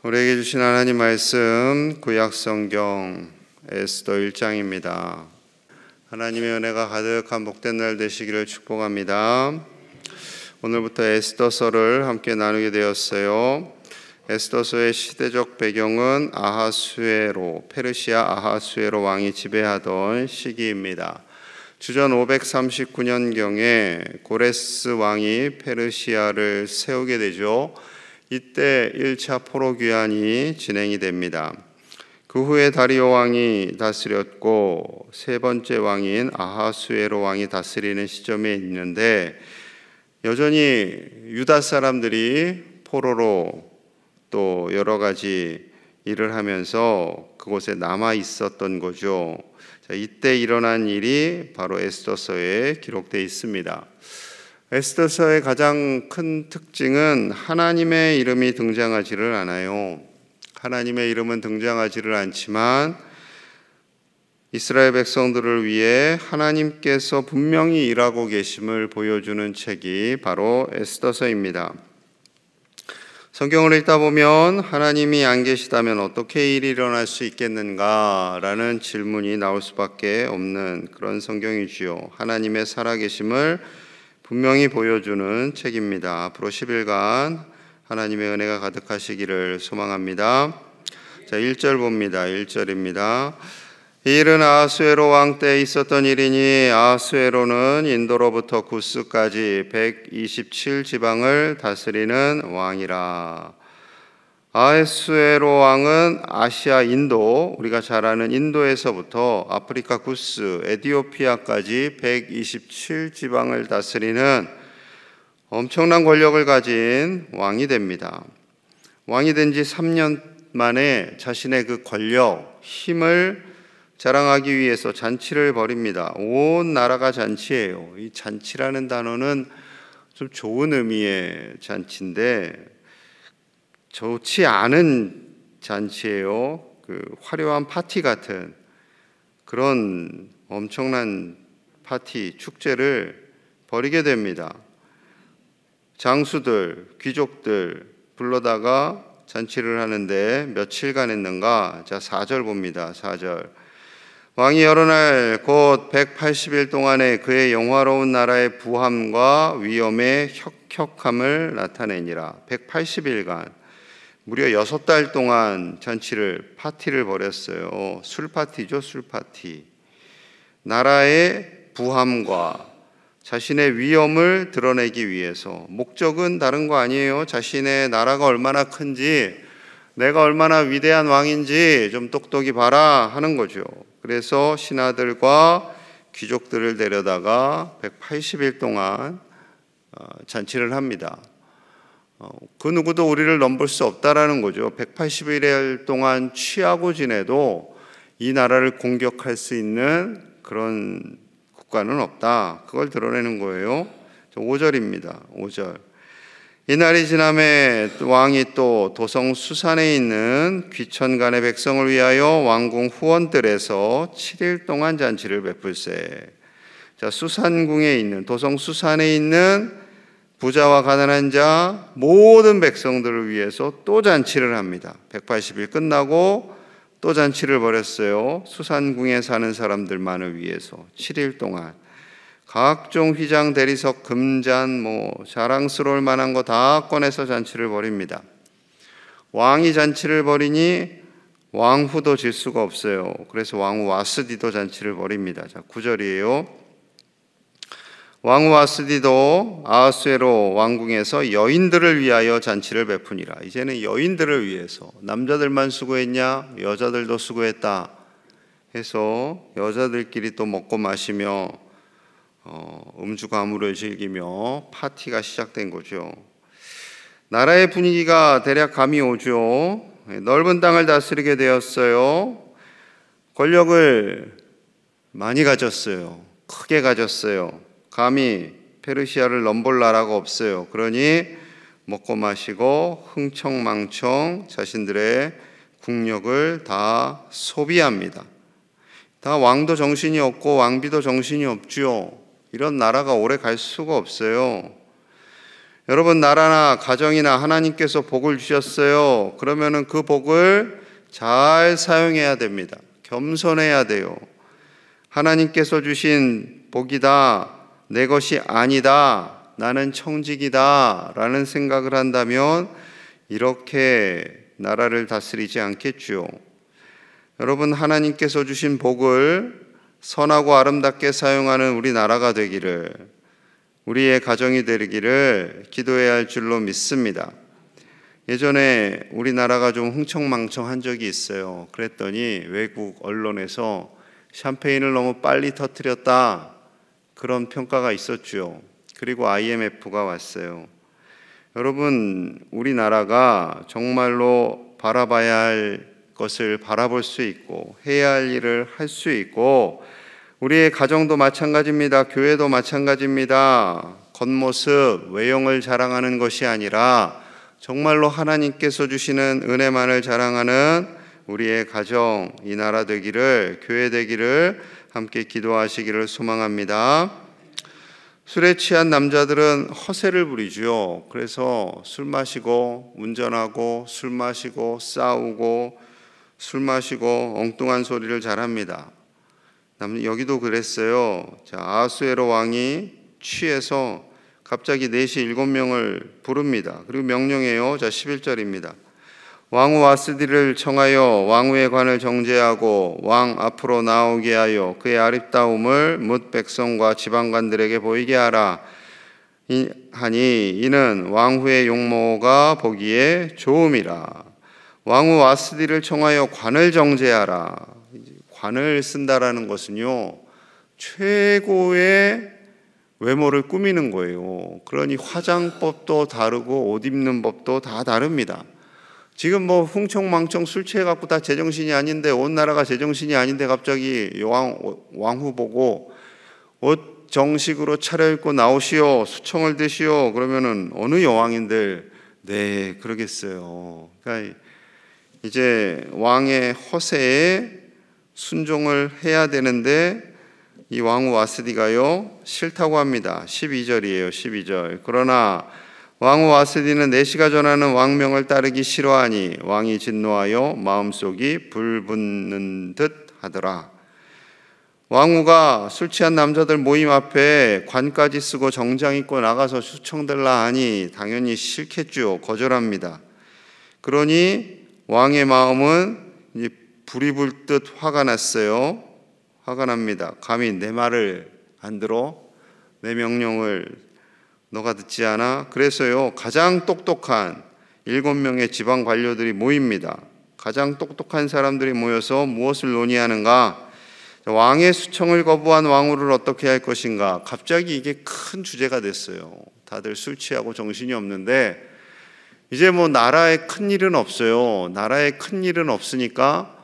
우리에게 주신 하나님 말씀 구약성경 에스더 1장입니다. 하나님의 은혜가 가득한 복된 날 되시기를 축복합니다. 오늘부터 에스더서를 함께 나누게 되었어요. 에스더서의 시대적 배경은 아하수에로, 페르시아 아하수에로 왕이 지배하던 시기입니다. 주전 539년경에 고레스 왕이 페르시아를 세우게 되죠. 이때 1차 포로귀환이 진행이 됩니다. 그 후에 다리오 왕이 다스렸고 세 번째 왕인 아하수에로 왕이 다스리는 시점에 있는데, 여전히 유다 사람들이 포로로 또 여러 가지 일을 하면서 그곳에 남아 있었던 거죠. 이때 일어난 일이 바로 에스더서에 기록되어 있습니다. 에스더서의 가장 큰 특징은 하나님의 이름이 등장하지를 않아요. 하나님의 이름은 등장하지를 않지만 이스라엘 백성들을 위해 하나님께서 분명히 일하고 계심을 보여주는 책이 바로 에스더서입니다. 성경을 읽다 보면 하나님이 안 계시다면 어떻게 일이 일어날 수 있겠는가라는 질문이 나올 수밖에 없는 그런 성경이지요. 하나님의 살아계심을 분명히 보여주는 책입니다. 앞으로 10일간 하나님의 은혜가 가득하시기를 소망합니다. 자, 1절 봅니다. 1절입니다. 이 일은 아하수에로 왕 때에 있었던 일이니 아하수에로는 인도로부터 구스까지 127지방을 다스리는 왕이라. 아하수에로 왕은 아시아 인도, 우리가 잘 아는 인도에서부터 아프리카 구스, 에티오피아까지 127지방을 다스리는 엄청난 권력을 가진 왕이 됩니다. 왕이 된 지 3년 만에 자신의 그 권력, 힘을 자랑하기 위해서 잔치를 벌입니다. 온 나라가 잔치예요. 이 잔치라는 단어는 좀 좋은 의미의 잔치인데 좋지 않은 잔치예요. 그 화려한 파티 같은 그런 엄청난 파티, 축제를 벌이게 됩니다. 장수들, 귀족들 불러다가 잔치를 하는데 며칠간 했는가? 자, 4절 봅니다. 4절. 왕이 여러 날 곧 180일 동안에 그의 영화로운 나라의 부함과 위엄의 혁혁함을 나타내니라. 180일간 무려 6달 동안 잔치를, 파티를 벌였어요. 술 파티죠, 술 파티. 나라의 부함과 자신의 위엄을 드러내기 위해서, 목적은 다른 거 아니에요. 자신의 나라가 얼마나 큰지, 내가 얼마나 위대한 왕인지 좀 똑똑히 봐라 하는 거죠. 그래서 신하들과 귀족들을 데려다가 180일 동안 잔치를 합니다. 그 누구도 우리를 넘볼 수 없다라는 거죠. 180일 동안 취하고 지내도 이 나라를 공격할 수 있는 그런 국가는 없다. 그걸 드러내는 거예요. 5절입니다. 5절. 이날이 지남에 왕이 또 도성 수산에 있는 귀천간의 백성을 위하여 왕궁 후원들에서 7일 동안 잔치를 베풀세. 자, 수산궁에 있는, 도성 수산에 있는 부자와 가난한 자 모든 백성들을 위해서 또 잔치를 합니다. 180일 끝나고 또 잔치를 벌였어요. 수산궁에 사는 사람들만을 위해서 7일 동안 각종 휘장, 대리석, 금잔, 자랑스러울 만한 거 다 꺼내서 잔치를 벌입니다. 왕이 잔치를 벌이니 왕후도 질 수가 없어요. 그래서 왕후 와스디도 잔치를 벌입니다. 자, 9절이에요. 왕후 와스디도 아하수에로 왕궁에서 여인들을 위하여 잔치를 베푸니라. 이제는 여인들을 위해서, 남자들만 수고했냐? 여자들도 수고했다 해서 여자들끼리 또 먹고 마시며 음주 가무를 즐기며 파티가 시작된 거죠. 나라의 분위기가 대략 감이 오죠. 넓은 땅을 다스리게 되었어요. 권력을 많이 가졌어요. 크게 가졌어요. 감히 페르시아를 넘볼 나라가 없어요. 그러니 먹고 마시고 흥청망청 자신들의 국력을 다 소비합니다. 다 왕도 정신이 없고 왕비도 정신이 없죠. 이런 나라가 오래 갈 수가 없어요. 여러분, 나라나 가정이나 하나님께서 복을 주셨어요. 그러면은 그 복을 잘 사용해야 됩니다. 겸손해야 돼요. 하나님께서 주신 복이다, 내 것이 아니다, 나는 청직이다 라는 생각을 한다면 이렇게 나라를 다스리지 않겠죠. 여러분, 하나님께서 주신 복을 선하고 아름답게 사용하는 우리 나라가 되기를, 우리의 가정이 되기를 기도해야 할 줄로 믿습니다. 예전에 우리나라가 좀 흥청망청한 적이 있어요. 그랬더니 외국 언론에서 샴페인을 너무 빨리 터뜨렸다, 그런 평가가 있었죠. 그리고 IMF가 왔어요. 여러분, 우리나라가 정말로 바라봐야 할 것을 바라볼 수 있고 해야 할 일을 할 수 있고, 우리의 가정도 마찬가지입니다. 교회도 마찬가지입니다. 겉모습, 외형을 자랑하는 것이 아니라 정말로 하나님께서 주시는 은혜만을 자랑하는 우리의 가정, 이 나라 되기를, 교회 되기를 함께 기도하시기를 소망합니다. 술에 취한 남자들은 허세를 부리죠. 그래서 술 마시고 운전하고 술 마시고 싸우고 술 마시고 엉뚱한 소리를 잘합니다. 여기도 그랬어요. 아하수에로 왕이 취해서 갑자기 4시 7명을 부릅니다. 그리고 명령해요. 11절입니다. 왕후 와스디를 청하여 왕후의 관을 정죄하고 왕 앞으로 나오게 하여 그의 아름다움을 뭇 백성과 지방관들에게 보이게 하라 하니, 이는 왕후의 용모가 보기에 좋음이라. 왕후 와스디를 청하여 관을 정죄하라. 관을 쓴다라는 것은요, 최고의 외모를 꾸미는 거예요. 그러니 화장법도 다르고 옷 입는 법도 다 다릅니다. 지금 흥청망청 술 취해갖고 다 제정신이 아닌데, 온 나라가 제정신이 아닌데 갑자기 왕후 보고 옷 정식으로 차려입고 나오시오, 수청을 드시오 그러면은 어느 여왕인들 네 그러겠어요. 그러니까 이제 왕의 허세에 순종을 해야 되는데 이 왕후 와스디가요 싫다고 합니다. 12절이에요. 12절. 그러나 왕후 와스디는 내시가 전하는 왕명을 따르기 싫어하니 왕이 진노하여 마음속이 불붙는 듯 하더라. 왕후가 술 취한 남자들 모임 앞에 관까지 쓰고 정장 입고 나가서 수청들라 하니 당연히 싫겠죠. 거절합니다. 그러니 왕의 마음은 이제 불이 불 듯 화가 났어요. 화가 납니다. 감히 내 말을 안 들어? 내 명령을 너가 듣지 않아? 그래서요, 가장 똑똑한 7명의 지방 관료들이 모입니다. 가장 똑똑한 사람들이 모여서 무엇을 논의하는가? 왕의 수청을 거부한 왕후를 어떻게 할 것인가? 갑자기 이게 큰 주제가 됐어요. 다들 술 취하고 정신이 없는데 이제 나라에 큰 일은 없어요. 나라에 큰 일은 없으니까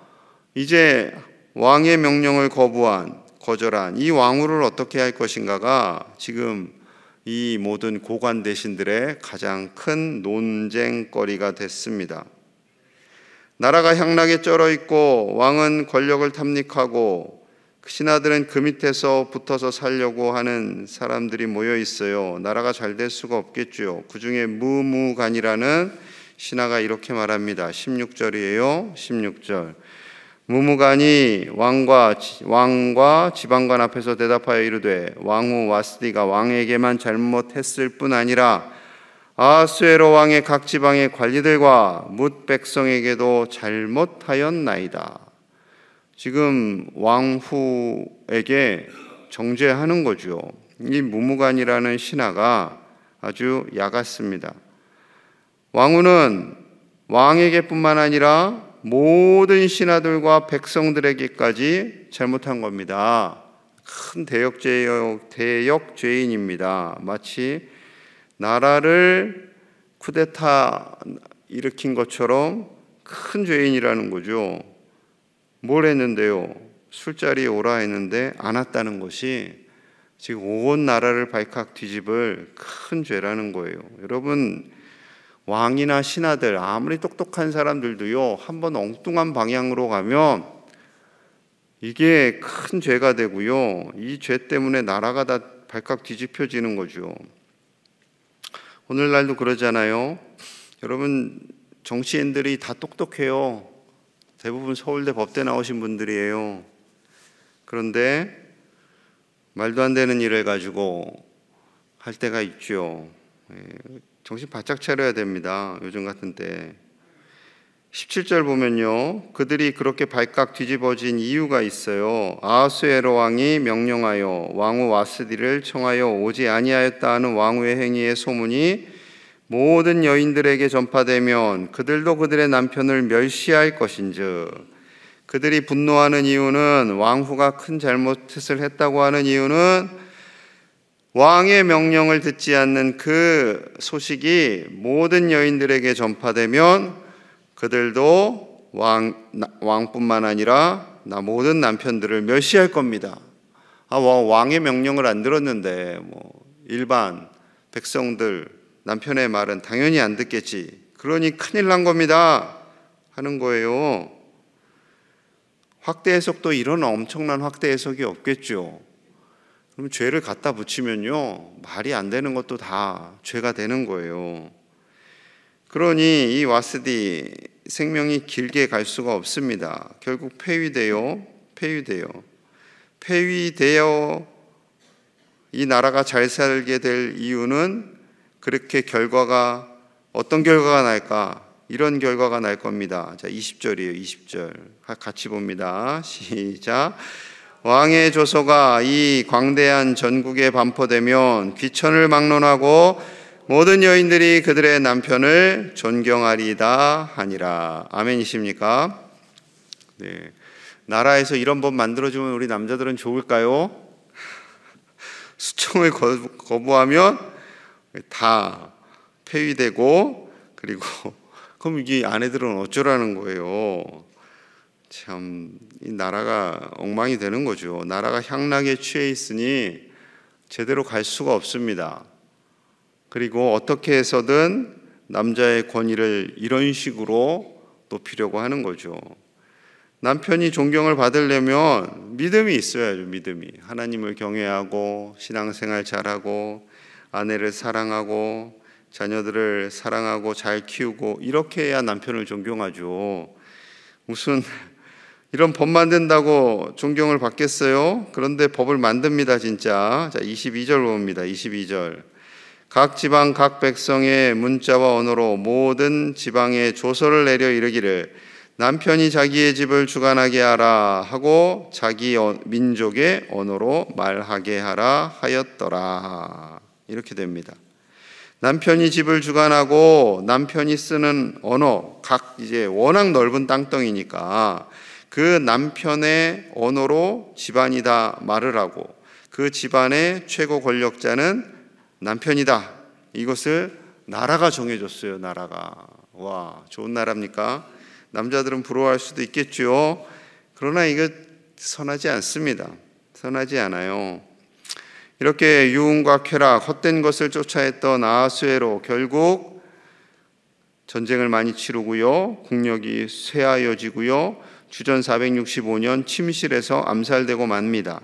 이제 왕의 명령을 거절한 이 왕후를 어떻게 할 것인가가 지금 이 모든 고관 대신들의 가장 큰 논쟁거리가 됐습니다. 나라가 향락에 쩔어 있고 왕은 권력을 탐닉하고 신하들은 그 밑에서 붙어서 살려고 하는 사람들이 모여 있어요. 나라가 잘 될 수가 없겠죠. 그 중에 무무간이라는 신하가 이렇게 말합니다. 16절이에요. 16절. 무무간이 왕과 지방관 앞에서 대답하여 이르되, 왕후 와스디가 왕에게만 잘못했을 뿐 아니라 아하수에로 왕의 각 지방의 관리들과 뭇 백성에게도 잘못하였나이다. 지금 왕후에게 정죄하는 거죠. 이 무무간이라는 신하가 아주 야같습니다. 왕후는 왕에게뿐만 아니라 모든 신하들과 백성들에게까지 잘못한 겁니다. 큰 대역죄인입니다. 마치 나라를 쿠데타 일으킨 것처럼 큰 죄인이라는 거죠. 뭘 했는데요? 술자리에 오라 했는데 안 왔다는 것이 지금 온 나라를 발칵 뒤집을 큰 죄라는 거예요. 여러분, 왕이나 신하들 아무리 똑똑한 사람들도요, 한번 엉뚱한 방향으로 가면 이게 큰 죄가 되고요, 이 죄 때문에 나라가 다 발칵 뒤집혀지는 거죠. 오늘날도 그러잖아요. 여러분, 정치인들이 다 똑똑해요. 대부분 서울대 법대 나오신 분들이에요. 그런데 말도 안 되는 일을 가지고 할 때가 있죠. 정신 바짝 차려야 됩니다. 요즘 같은 때. 17절 보면요, 그들이 그렇게 발칵 뒤집어진 이유가 있어요. 아하수에로 왕이 명령하여 왕후 와스디를 청하여 오지 아니하였다 하는 왕후의 행위의 소문이 모든 여인들에게 전파되면 그들도 그들의 남편을 멸시할 것인즉, 그들이 분노하는 이유는, 왕후가 큰 잘못을 했다고 하는 이유는 왕의 명령을 듣지 않는 그 소식이 모든 여인들에게 전파되면 그들도 왕뿐만 아니라 모든 남편들을 멸시할 겁니다. 왕의 명령을 안 들었는데 일반 백성들 남편의 말은 당연히 안 듣겠지. 그러니 큰일 난 겁니다 하는 거예요. 확대 해석도 이런 엄청난 확대 해석이 없겠죠. 그럼 죄를 갖다 붙이면요, 말이 안 되는 것도 다 죄가 되는 거예요. 그러니 이 와스디 생명이 길게 갈 수가 없습니다. 결국 폐위되어 이 나라가 잘 살게 될 이유는 그렇게 어떤 결과가 날까? 이런 결과가 날 겁니다. 자, 20절이에요. 20절 같이 봅니다. 시작. 왕의 조서가 이 광대한 전국에 반포되면 귀천을 막론하고 모든 여인들이 그들의 남편을 존경하리다 하니라. 아멘이십니까? 네. 나라에서 이런 법 만들어주면 우리 남자들은 좋을까요? 수청을 거부하면 다 폐위되고, 그리고 그럼 이 아내들은 어쩌라는 거예요? 참, 이 나라가 엉망이 되는 거죠. 나라가 향락에 취해 있으니 제대로 갈 수가 없습니다. 그리고 어떻게 해서든 남자의 권위를 이런 식으로 높이려고 하는 거죠. 남편이 존경을 받으려면 믿음이 있어야죠. 믿음이. 하나님을 경외하고 신앙생활 잘하고 아내를 사랑하고 자녀들을 사랑하고 잘 키우고, 이렇게 해야 남편을 존경하죠. 무슨 이런 법 만든다고 존경을 받겠어요? 그런데 법을 만듭니다, 진짜. 자, 22절 봅니다. 22절. 각 지방 각 백성의 문자와 언어로 모든 지방에 조서를 내려 이르기를 남편이 자기의 집을 주관하게 하라 하고 자기 민족의 언어로 말하게 하라 하였더라. 이렇게 됩니다. 남편이 집을 주관하고 남편이 쓰는 언어, 이제 워낙 넓은 땅덩이니까 그 남편의 언어로 집안이 다 말을 하고 그 집안의 최고 권력자는 남편이다. 이것을 나라가 정해줬어요. 나라가. 와, 좋은 나라입니까? 남자들은 부러워할 수도 있겠죠. 그러나 이거 선하지 않습니다. 선하지 않아요. 이렇게 유흥과 쾌락, 헛된 것을 쫓아했던 아하수에로 결국 전쟁을 많이 치르고요, 국력이 쇠하여지고요, 주전 465년 침실에서 암살되고 맙니다.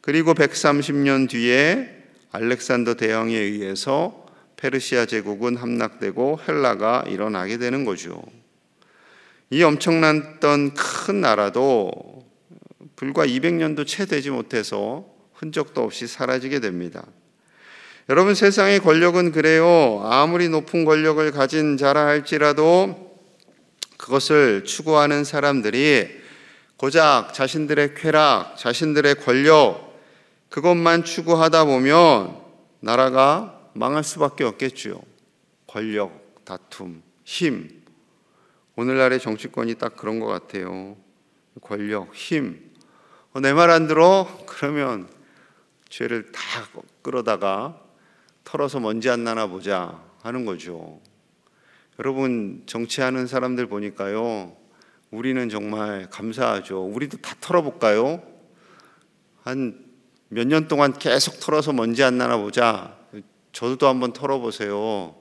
그리고 130년 뒤에 알렉산더 대왕에 의해서 페르시아 제국은 함락되고 헬라가 일어나게 되는 거죠. 이 엄청났던 큰 나라도 불과 200년도 채 되지 못해서 흔적도 없이 사라지게 됩니다. 여러분, 세상의 권력은 그래요. 아무리 높은 권력을 가진 자라 할지라도 그것을 추구하는 사람들이 고작 자신들의 쾌락, 자신들의 권력, 그것만 추구하다 보면 나라가 망할 수밖에 없겠죠. 권력, 다툼, 힘. 오늘날의 정치권이 딱 그런 것 같아요. 권력, 힘. 내 말 안 들어? 그러면 죄를 다 끌어다가 털어서 먼지 안 나나 보자 하는 거죠. 여러분, 정치하는 사람들 보니까요, 우리는 정말 감사하죠. 우리도 다 털어볼까요? 한 몇 년 동안 계속 털어서 먼지 안 나나 보자. 저도 한번 털어보세요.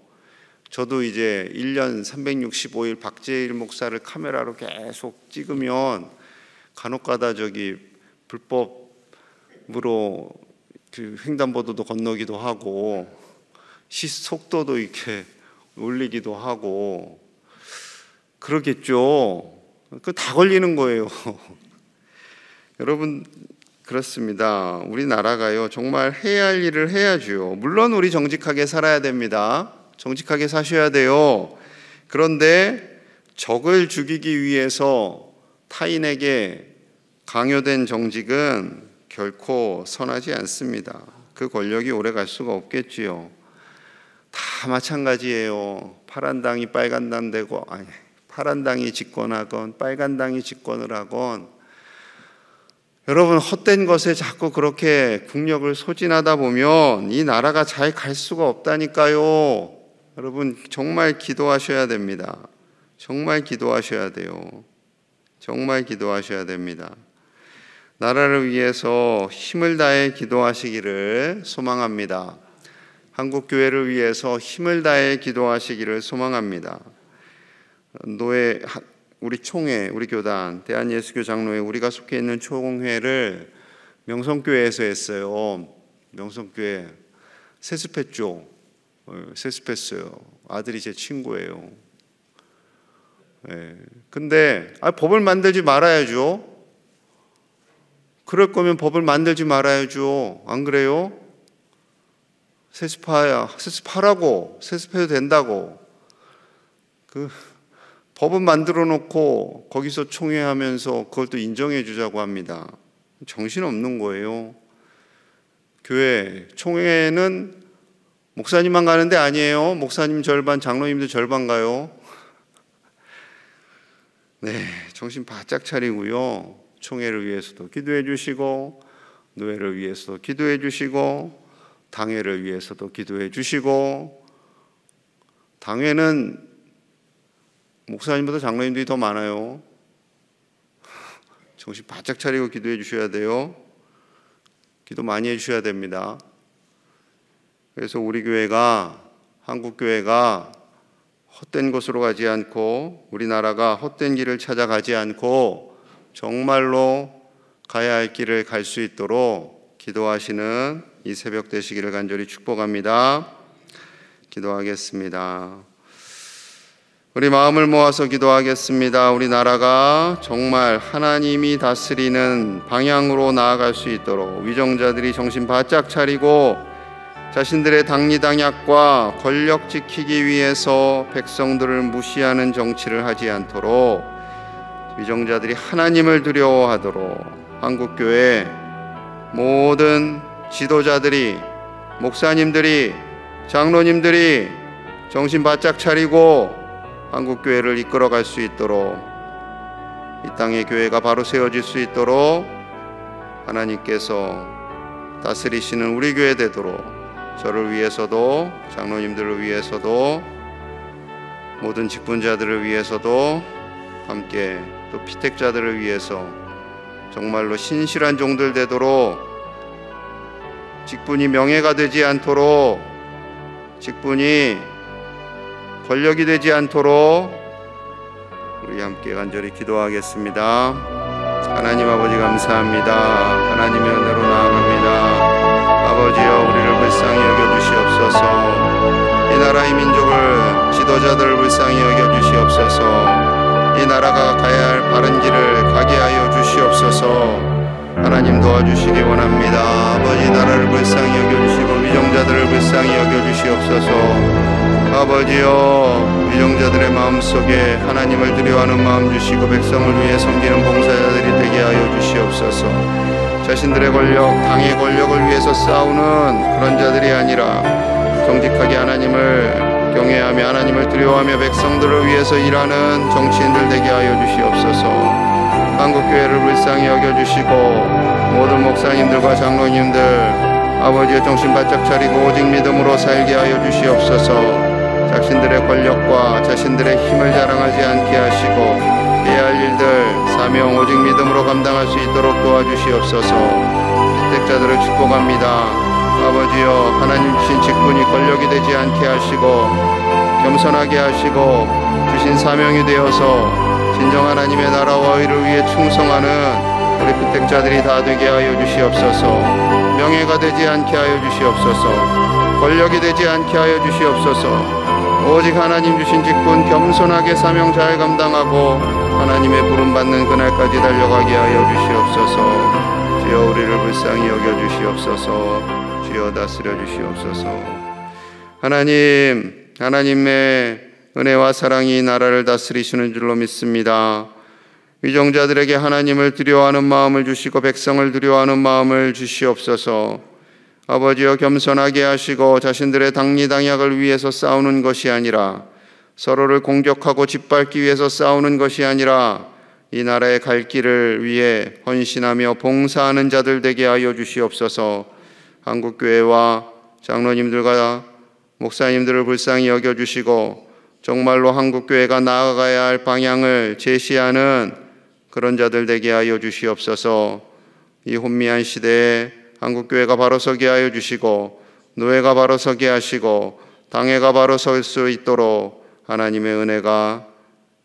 저도 이제 1년 365일 박재일 목사를 카메라로 계속 찍으면 간혹가다 불법으로 그 횡단보도도 건너기도 하고 속도도 이렇게 올리기도 하고 그러겠죠. 그 다 걸리는 거예요. 여러분, 그렇습니다. 우리나라가요, 정말 해야 할 일을 해야죠. 물론 우리 정직하게 살아야 됩니다. 정직하게 사셔야 돼요. 그런데 적을 죽이기 위해서 타인에게 강요된 정직은 결코 선하지 않습니다. 그 권력이 오래 갈 수가 없겠지요. 다 마찬가지예요. 파란 당이 빨간 당 되고, 아니, 파란 당이 집권하건 빨간 당이 집권을 하건, 여러분, 헛된 것에 자꾸 그렇게 국력을 소진하다 보면 이 나라가 잘 갈 수가 없다니까요. 여러분, 정말 기도하셔야 됩니다. 정말 기도하셔야 돼요. 정말 기도하셔야 됩니다. 나라를 위해서 힘을 다해 기도하시기를 소망합니다. 한국교회를 위해서 힘을 다해 기도하시기를 소망합니다. 우리 총회, 우리 교단, 대한예수교 장로회, 우리가 속해 있는 총회를 명성교회에서 했어요. 명성교회 세습했죠. 세습했어요. 아들이 제 친구예요. 근데 법을 만들지 말아야죠. 그럴 거면 법을 만들지 말아야죠. 안 그래요? 세습하라고, 세습해도 된다고. 법은 만들어 놓고 거기서 총회하면서 그걸 또 인정해 주자고 합니다. 정신없는 거예요. 교회 총회는 목사님만 가는데 아니에요. 목사님 절반, 장로님들 절반 가요. 네, 정신 바짝 차리고요. 총회를 위해서도 기도해 주시고, 노회를 위해서도 기도해 주시고, 당회를 위해서도 기도해 주시고. 당회는 목사님보다 장로님들이 더 많아요. 정신 바짝 차리고 기도해 주셔야 돼요. 기도 많이 해 주셔야 됩니다. 그래서 우리 교회가, 한국교회가 헛된 곳으로 가지 않고, 우리나라가 헛된 길을 찾아가지 않고 정말로 가야 할 길을 갈 수 있도록 기도하시는 이 새벽 되시기를 간절히 축복합니다. 기도하겠습니다. 우리 마음을 모아서 기도하겠습니다. 우리나라가 정말 하나님이 다스리는 방향으로 나아갈 수 있도록 위정자들이 정신 바짝 차리고 자신들의 당리당략과 권력 지키기 위해서 백성들을 무시하는 정치를 하지 않도록 위정자들이 하나님을 두려워하도록 한국교회 모든 지도자들이, 목사님들이, 장로님들이 정신 바짝 차리고 한국교회를 이끌어갈 수 있도록, 이 땅의 교회가 바로 세워질 수 있도록 하나님께서 다스리시는 우리 교회 되도록 저를 위해서도, 장로님들을 위해서도, 모든 직분자들을 위해서도, 함께 또 피택자들을 위해서 정말로 신실한 종들 되도록, 직분이 명예가 되지 않도록, 직분이 권력이 되지 않도록 우리 함께 간절히 기도하겠습니다. 하나님 아버지 감사합니다. 하나님의 은혜로 나아갑니다. 아버지여, 우리를 불쌍히 여겨주시옵소서. 이 나라의 민족을, 지도자들을 불쌍히 여겨주시옵소서. 이 나라가 가야 할 바른 길을 가게 하여 주시옵소서. 하나님 도와주시기 원합니다. 아버지, 나라를 불쌍히 여겨주시고 위정자들을 불쌍히 여겨주시옵소서. 아버지여, 위정자들의 마음속에 하나님을 두려워하는 마음 주시고 백성을 위해 섬기는 봉사자들이 되게 하여 주시옵소서. 자신들의 권력, 당의 권력을 위해서 싸우는 그런 자들이 아니라 정직하게 하나님을 경외하며 하나님을 두려워하며 백성들을 위해서 일하는 정치인들 되게 하여 주시옵소서. 한국교회를 불쌍히 여겨주시고 모든 목사님들과 장로님들 아버지의 정신 바짝 차리고 오직 믿음으로 살게 하여 주시옵소서. 자신들의 권력과 자신들의 힘을 자랑하지 않게 하시고 해야 할 일들, 사명 오직 믿음으로 감당할 수 있도록 도와주시옵소서. 피택자들을 축복합니다. 아버지여, 하나님 주신 직분이 권력이 되지 않게 하시고 겸손하게 하시고 주신 사명이 되어서 진정 하나님의 나라와 의를 위해 충성하는 우리 피택자들이 다 되게 하여 주시옵소서. 명예가 되지 않게 하여 주시옵소서. 권력이 되지 않게 하여 주시옵소서. 오직 하나님 주신 직분 겸손하게 사명 잘 감당하고 하나님의 부름받는 그날까지 달려가게 하여 주시옵소서. 주여 우리를 불쌍히 여겨 주시옵소서. 주여 다스려 주시옵소서. 하나님의 은혜와 사랑이 이 나라를 다스리시는 줄로 믿습니다. 위정자들에게 하나님을 두려워하는 마음을 주시고 백성을 두려워하는 마음을 주시옵소서. 아버지여, 겸손하게 하시고 자신들의 당리당약을 위해서 싸우는 것이 아니라 서로를 공격하고 짓밟기 위해서 싸우는 것이 아니라 이 나라의 갈 길을 위해 헌신하며 봉사하는 자들 되게 하여 주시옵소서. 한국교회와 장로님들과 목사님들을 불쌍히 여겨주시고 정말로 한국교회가 나아가야 할 방향을 제시하는 그런 자들 되게 하여 주시옵소서. 이 혼미한 시대에 한국교회가 바로 서게 하여 주시고 노예가 바로 서게 하시고 당회가 바로 설 수 있도록 하나님의 은혜가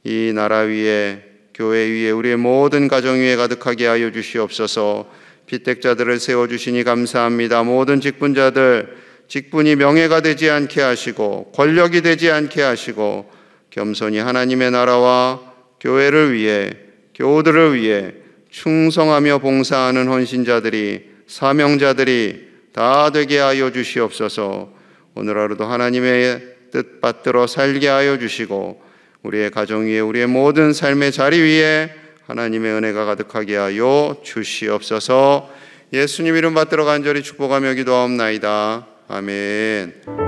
이 나라 위에, 교회 위에, 우리의 모든 가정 위에 가득하게 하여 주시옵소서. 피택자들을 세워주시니 감사합니다. 모든 직분자들 직분이 명예가 되지 않게 하시고 권력이 되지 않게 하시고 겸손히 하나님의 나라와 교회를 위해, 교우들을 위해 충성하며 봉사하는 헌신자들이, 사명자들이 다 되게 하여 주시옵소서. 오늘 하루도 하나님의 뜻 받들어 살게 하여 주시고 우리의 가정 위에, 우리의 모든 삶의 자리 위에 하나님의 은혜가 가득하게 하여 주시옵소서. 예수님 이름 받들어 간절히 축복하며 기도하옵나이다. 아멘.